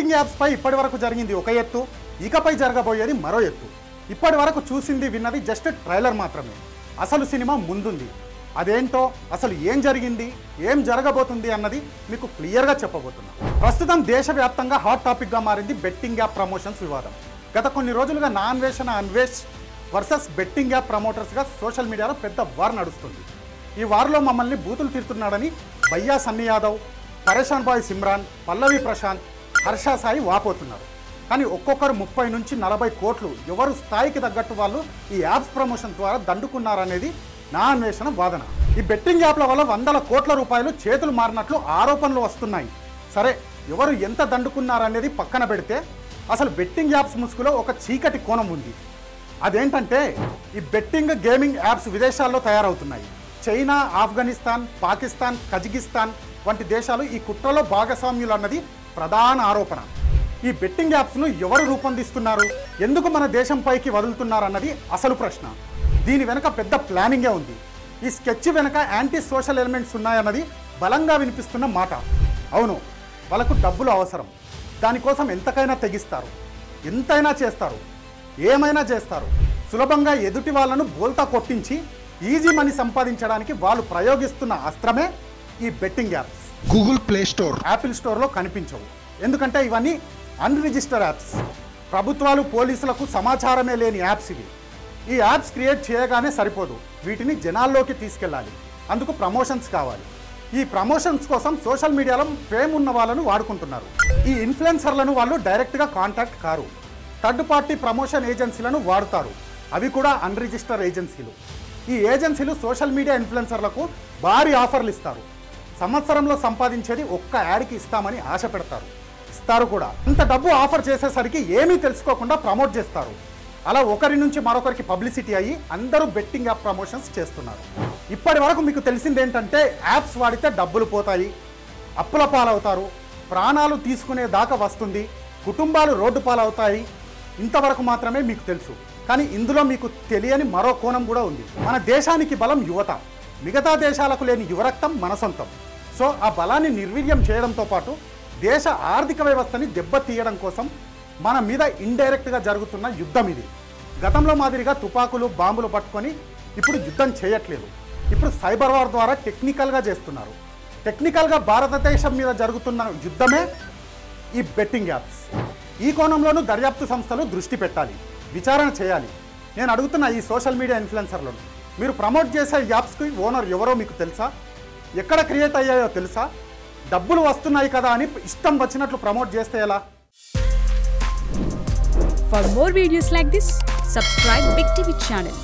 Betting apps పై ఇప్పటివరకు జరిగింది ఒక ఎత్తు, ఇకపై జరగబోయేది మరో ఎత్తు. ఇప్పటివరకు చూసింది విన్నది జస్ట్ ట్రైలర్ మాత్రమే. అసలు సినిమా ముందుంది. అదేంటో, అసలు ఏం జరిగింది, ఏం జరగబోతుంది అన్నది మీకు క్లియర్గా చెప్పబోతున్నా. ప్రస్తుతం దేశవ్యాప్తంగా హాట్ టాపిక్గా మారింది బెట్టింగ్ యాప్ ప్రమోషన్స్ వివాదం. గత కొన్ని రోజులుగా నా Anveshana Anvesh versus betting app ప్రమోటర్స్గా సోషల్ మీడియాలో పెద్ద వార్ నడుస్తుంది. ఈ వార్లో మమ్మల్ని బూతులు తిడుతున్నాడని భయ్యా సన్నీ యాదవ్, పరేషాన్ బాయ్ సిమ్రాన్, పల్లవి ప్రశాంత్, హర్ష సాయి వాపోతున్నారు. కానీ ఒక్కొక్కరు 30 నుంచి 40 కోట్లు ఎవరు స్థాయికి తగ్గట్టు వాళ్ళు ఈ యాప్స్ ప్రమోషన్ ద్వారా దండుకున్నారనేది నా అన్వేషణ వాదన. ఈ బెట్టింగ్ యాప్ల వల్ల 100 కోట్ల రూపాయలు చేతులు మారినట్లు ఆరోపణలు వస్తున్నాయి. సరే, ఎవరు ఎంత దండుకున్నారనేది పక్కన పెడితే అసలు బెట్టింగ్ యాప్స్ ముసుగులో ఒక చీకటి కోణం ఉంది. అదేంటంటే ఈ బెట్టింగ్ గేమింగ్ యాప్స్ విదేశాల్లో తయారవుతున్నాయి. చైనా, ఆఫ్ఘనిస్తాన్, పాకిస్తాన్, కజకిస్తాన్ వంటి దేశాలు ఈ కుట్రలో భాగస్వామ్యులు అన్నది ప్రధాన ఆరోపణ. ఈ బెట్టింగ్ యాప్స్ను ఎవరు రూపొందిస్తున్నారు, ఎందుకు మన దేశంపైకి వదులుతున్నారు అన్నది అసలు ప్రశ్న. దీని వెనక పెద్ద ప్లానింగే ఉంది. ఈ స్కెచ్ వెనక యాంటీ సోషల్ ఎలిమెంట్స్ ఉన్నాయన్నది బలంగా వినిపిస్తున్న మాట. అవును, వాళ్ళకు డబ్బులు అవసరం. దానికోసం ఎంతకైనా తెగిస్తారు, ఎంతైనా చేస్తారు, ఏమైనా చేస్తారు. సులభంగా ఎదుటి వాళ్ళను బోల్తా కొట్టించి ఈజీ మనీ సంపాదించడానికి వాళ్ళు ప్రయోగిస్తున్న అస్త్రమే ఈ betting apps. Google play store, Apple స్టోర్లో కనిపించవు. ఎందుకంటే ఇవన్నీ అన్రిజిస్టర్డ్ యాప్స్. ప్రభుత్వాలు, పోలీసులకు సమాచారమే లేని యాప్స్ ఇవి. ఈ యాప్స్ క్రియేట్ చేయగానే సరిపోదు, వీటిని జనాల్లోకి తీసుకెళ్ళాలి. అందుకు ప్రమోషన్స్ కావాలి. ఈ ప్రమోషన్స్ కోసం సోషల్ మీడియాలో ఫేమ్ ఉన్న వాళ్ళను వాడుకుంటున్నారు. ఈ ఇన్ఫ్లుయెన్సర్లను వాళ్ళు డైరెక్ట్గా contact car. Third party promotion ఏజెన్సీలను వాడుతారు. అవి కూడా అన్రిజిస్టర్ ఏజెన్సీలు. ఈ ఏజెన్సీలు సోషల్ మీడియా ఇన్ఫ్లుయెన్సర్లకు భారీ ఆఫర్లు ఇస్తారు. సంవత్సరంలో సంపాదించేది ఒక్క యాడ్కి ఇస్తామని ఆశ పెడతారు. ఇస్తారు కూడా. ఇంత డబ్బు ఆఫర్ చేసేసరికి ఏమీ తెలుసుకోకుండా ప్రమోట్ చేస్తారు. అలా ఒకరి నుంచి మరొకరికి పబ్లిసిటీ అయ్యి అందరూ బెట్టింగ్ యాప్ ప్రమోషన్స్ చేస్తున్నారు. ఇప్పటి వరకు మీకు తెలిసింది ఏంటంటే యాప్స్ వాడితే డబ్బులు పోతాయి, అప్పుల పాలవుతారు, ప్రాణాలు తీసుకునే దాకా వస్తుంది, కుటుంబాలు రోడ్డు పాలవుతాయి. ఇంతవరకు మాత్రమే మీకు తెలుసు. కానీ ఇందులో మీకు తెలియని మరో కోణం కూడా ఉంది. మన దేశానికి బలం యువత. మిగతా దేశాలకు లేని యువరక్తం మన సొంతం. సో ఆ బలాన్ని నిర్వీర్యం చేయడంతో పాటు దేశ ఆర్థిక వ్యవస్థని దెబ్బతీయడం కోసం మన మీద ఇండైరెక్ట్గా జరుగుతున్న యుద్ధం ఇది. గతంలో మాదిరిగా తుపాకులు, బాంబులు పట్టుకొని ఇప్పుడు యుద్ధం చేయట్లేదు. ఇప్పుడు సైబర్ వార్ ద్వారా టెక్నికల్గా చేస్తున్నారు. టెక్నికల్గా భారతదేశం మీద జరుగుతున్న యుద్ధమే ఈ బెట్టింగ్ యాప్స్. ఈ కోణంలోనూ దర్యాప్తు సంస్థలు దృష్టి పెట్టాలి, విచారణ చేయాలి. నేను అడుగుతున్న ఈ సోషల్ మీడియా ఇన్ఫ్లుయెన్సర్లను, మీరు ప్రమోట్ చేసే యాప్స్కి ఓనర్ ఎవరో మీకు తెలుసా? ఎక్కడ క్రియేట్ అయ్యాయో తెలుసా? డబ్బులు వస్తున్నాయి కదా అని ఇష్టం వచ్చినట్లు ప్రమోట్ చేస్తే ఎలా? For more videos like this, subscribe Big TV channel.